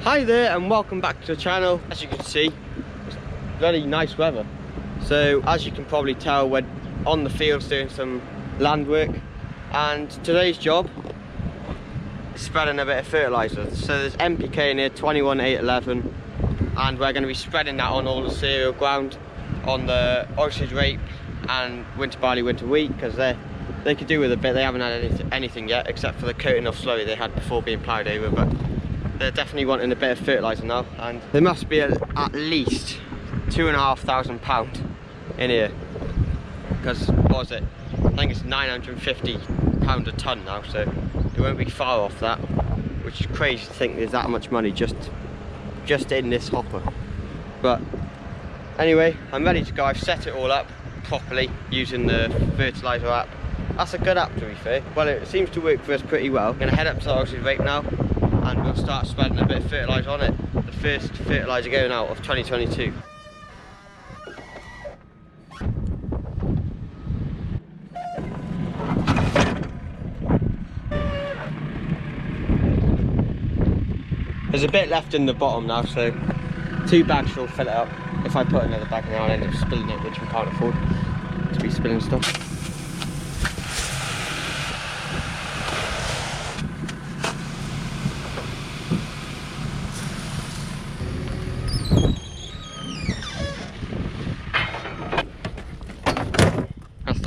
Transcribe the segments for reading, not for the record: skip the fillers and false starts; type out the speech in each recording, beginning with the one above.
Hi there and welcome back to the channel. As you can see, it's very nice weather. So as you can probably tell, we're on the fields doing some land work, and today's job is spreading a bit of fertiliser. So there's NPK in here, 21,811, and we're going to be spreading that on all the cereal ground, on the oilseed rape and winter barley, winter wheat, because they could do with a bit. They haven't had anything yet except for the coating of slurry they had before being ploughed over, but they're definitely wanting a bit of fertiliser now, and there must be at least £2,500 in here, because what was it? I think it's £950 a tonne now, so it won't be far off that, which is crazy to think there's that much money just in this hopper. But anyway, I'm ready to go. I've set it all up properly using the fertiliser app. That's a good app, to be fair. Well, it seems to work for us pretty well. I'm going to head up to the oilseed rape now, and we'll start spreading a bit of fertiliser on it. The first fertiliser going out of 2022. There's a bit left in the bottom now, so 2 bags will fill it up. If I put another bag in there, I'll end up spilling it, which we can't afford to be spilling stuff.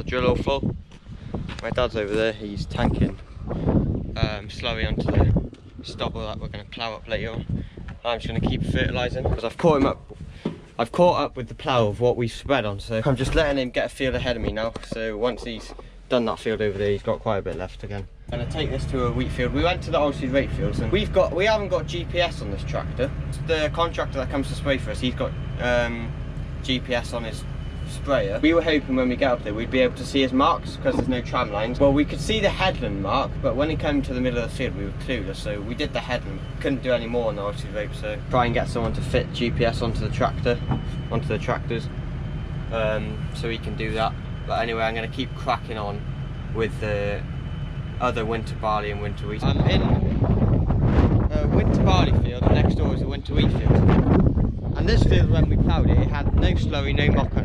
Drill all full. My dad's over there, he's tanking slurry onto the stubble that we're going to plough up later on. I'm just going to keep fertilising because I've caught up with the plough of what we've spread on, so I'm just letting him get a field ahead of me now. So once he's done that field over there, he's got quite a bit left again. I'm going to take this to a wheat field. We went to the oilseed rape fields, and we haven't got GPS on this tractor. The contractor that comes to spray for us, he's got GPS on his sprayer. We were hoping when we get up there we'd be able to see his marks because there's no tram lines. Well, we could see the headland mark, but when it came to the middle of the field we were clueless, so we did the headland. Couldn't do any more on the oilseed rape, so try and get someone to fit GPS onto the tractors, so we can do that. But anyway, I'm going to keep cracking on with the other winter barley and winter wheat. I'm in a winter barley field, and next door is a winter wheat field. And this field, when we ploughed it, it had no slurry, no muck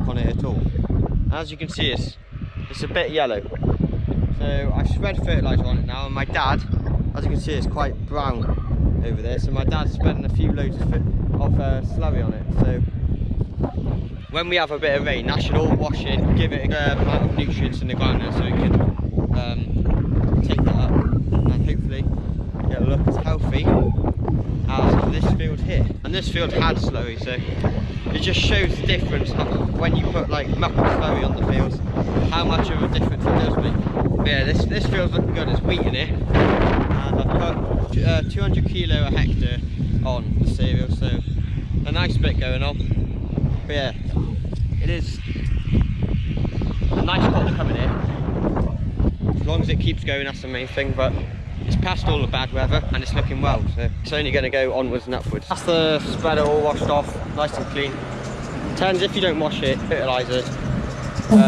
on it at all. And as you can see, it's a bit yellow. So I've spread fertiliser on it now, and my dad, as you can see, it's quite brown over there. So my dad's spreading a few loads of slurry on it. So when we have a bit of rain, that should all wash in, give it a amount of nutrients in the ground there, so it can take that up, and hopefully it'll look as healthy as this field here. And this field had slurry, so it just shows the difference when you put like muck and slurry on the fields, how much of a difference it does make. But yeah, this field's looking good. There's wheat in it, and I've put 200 kilo a hectare on the cereal, so a nice bit going on. But yeah, it is a nice pot to come in here. As long as it keeps going, that's the main thing. But it's past all the bad weather and it's looking well, so it's only going to go onwards and upwards. That's the spreader all washed off, nice and clean. Turns, if you don't wash it, fertiliser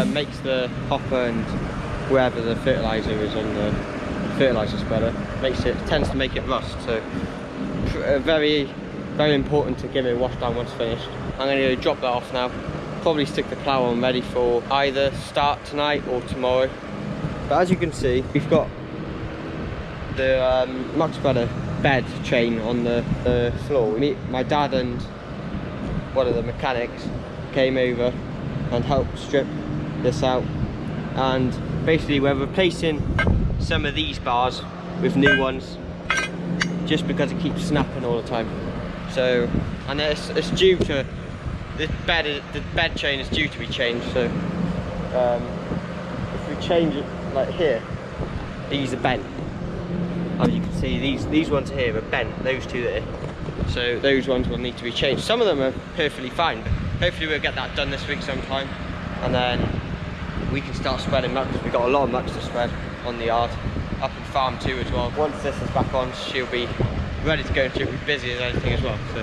makes the hopper and wherever the fertiliser is on the fertiliser spreader, tends to make it rust. So very, very important to give it a wash down once finished. I'm going to drop that off now. Probably stick the plough on ready for either start tonight or tomorrow. But as you can see, we've got the muck spreader bed chain on the floor. My dad and one of the mechanics came over and helped strip this out, and basically we're replacing some of these bars with new ones just because it keeps snapping all the time. So, and it's due to the bed chain is due to be changed. So if we change it like here, these are bent. As you can see, these ones here are bent, those two there. So those ones will need to be changed. Some of them are perfectly fine, but hopefully we'll get that done this week sometime, and then we can start spreading muck, because we've got a lot of muck to spread on the yard, up in farm too as well. Once this is back on, she'll be ready to go, and she'll be busy as anything as well. So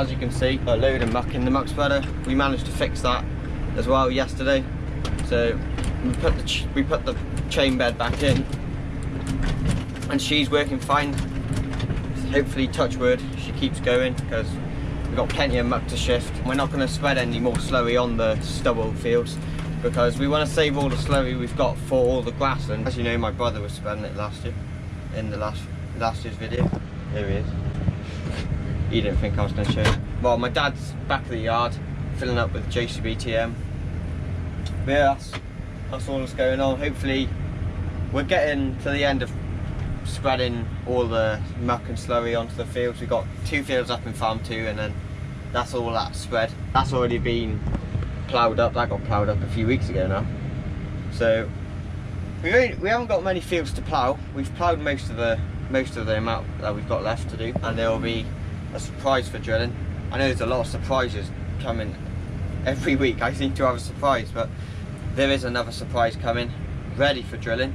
as you can see, a load of muck in the muck spreader. We managed to fix that as well yesterday. So we put the chain bed back in, and she's working fine. Hopefully, touch wood, she keeps going, because we've got plenty of muck to shift. We're not going to spread any more slurry on the stubble fields, because we want to save all the slurry we've got for all the grass. And as you know, my brother was spreading it last year, in the last year's video. Here he is. He didn't think I was going to show you. Well, my dad's back of the yard, filling up with JCB TM. But yeah, that's all that's going on. Hopefully, we're getting to the end of spreading all the muck and slurry onto the fields. We've got 2 fields up in farm 2, and then that's all that spread. That's already been ploughed up. That got ploughed up a few weeks ago now. So we haven't got many fields to plough. We've ploughed most of the amount that we've got left to do, and there will be a surprise for drilling. I know there's a lot of surprises coming every week. I seem to have a surprise, but there is another surprise coming, ready for drilling.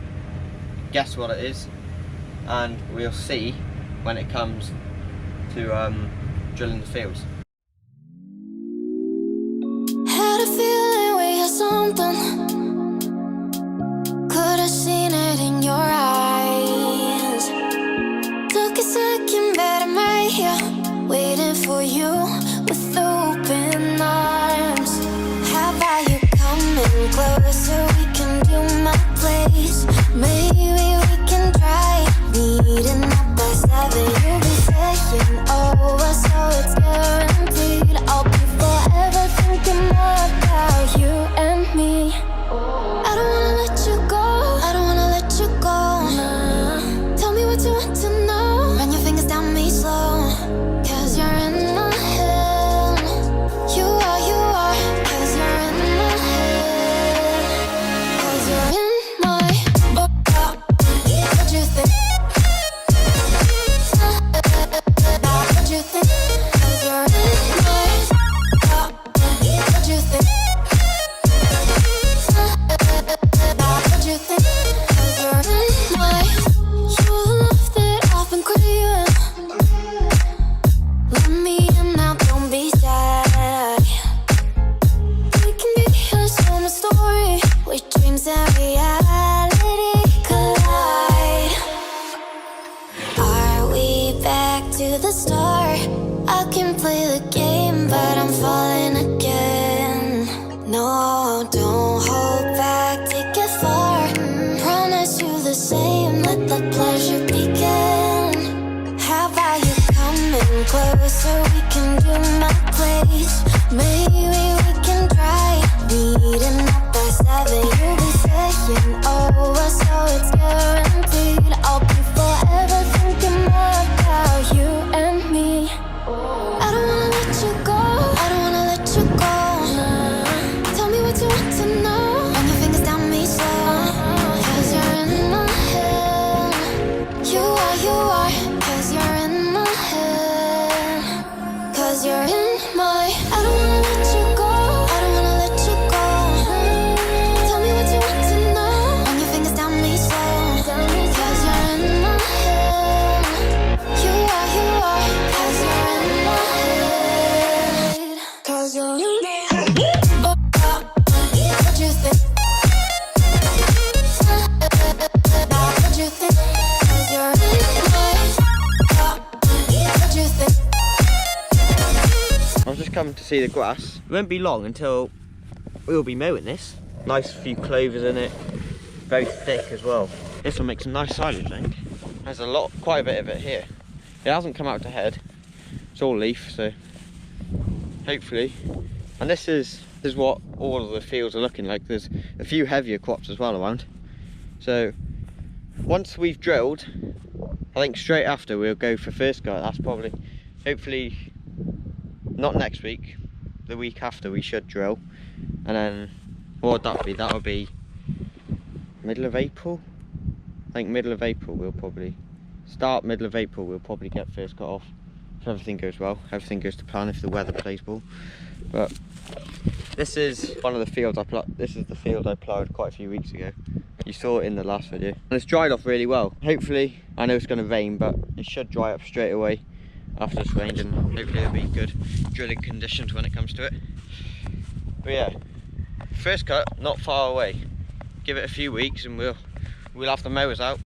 Guess what it is, and we'll see when it comes to drilling the fields. Had a feeling we had something. Could have seen it in your eyes. Took a second, but I'm right here, waiting for you with open arms. How about you coming closer? We can do my place. Maybe we can try meeting up by 7. You'll be saying over, so it's guaranteed. I'll be forever thinking more about you and me. I don't wanna let you go. I don't wanna let you go. Nah. Tell me what you want to know. Run your fingers down me slow, 'cause you're in my head. You are, 'cause you're in my head. 'Cause you're in my what you think? What you think? 'Cause you're in my what you think? What you think? 'Cause you're in my. You're the love that I've been craving. Let me in now, don't be shy. We can be a summer story where dreams and reality collide. Are we back to the start? I can play the game, but I'm falling again. No, don't hold back, take it far. Promise you the same, let the pleasure begin. How about you coming closer? We can do my place. Maybe we can try meeting up by 7. You'll be saying over, so it's guaranteed. I'll be forever thinking more about you and me. I don't wanna let you go. I don't wanna let you go. Nah. Tell me what you want to know. Run your fingers down me slow, 'cause you're in my head. You are, 'cause you're in my head. 'Cause you're in my. I don't wanna let you go. I don't wanna let you go. Tell me what you want to know. Run your fingers down me slow, 'cause you're in my head. You are, 'cause you're in my head. 'Cause you're in my head. What you think? What you think? 'Cause you're in my. What you think? I was just coming to see the grass. It won't be long until we'll be mowing this. Nice few clovers in it, very thick as well. This will make some nice silage, I think. There's quite a bit of it here. It hasn't come out to head. It's all leaf, so hopefully. And this is what all of the fields are looking like. There's a few heavier crops as well around. So once we've drilled, I think straight after we'll go for first cut. That's probably, hopefully, not next week, the week after we should drill. And then what would that be? That would be middle of April. I think middle of April we'll probably start. Middle of April we'll probably get first cut off if everything goes well, everything goes to plan, if the weather plays ball. But this is one of the fields this is the field I ploughed quite a few weeks ago. You saw it in the last video, and it's dried off really well. Hopefully, I know it's going to rain, but it should dry up straight away, after it's rained, and hopefully it'll be good drilling conditions when it comes to it. But yeah, first cut not far away. Give it a few weeks and we'll have the mowers out.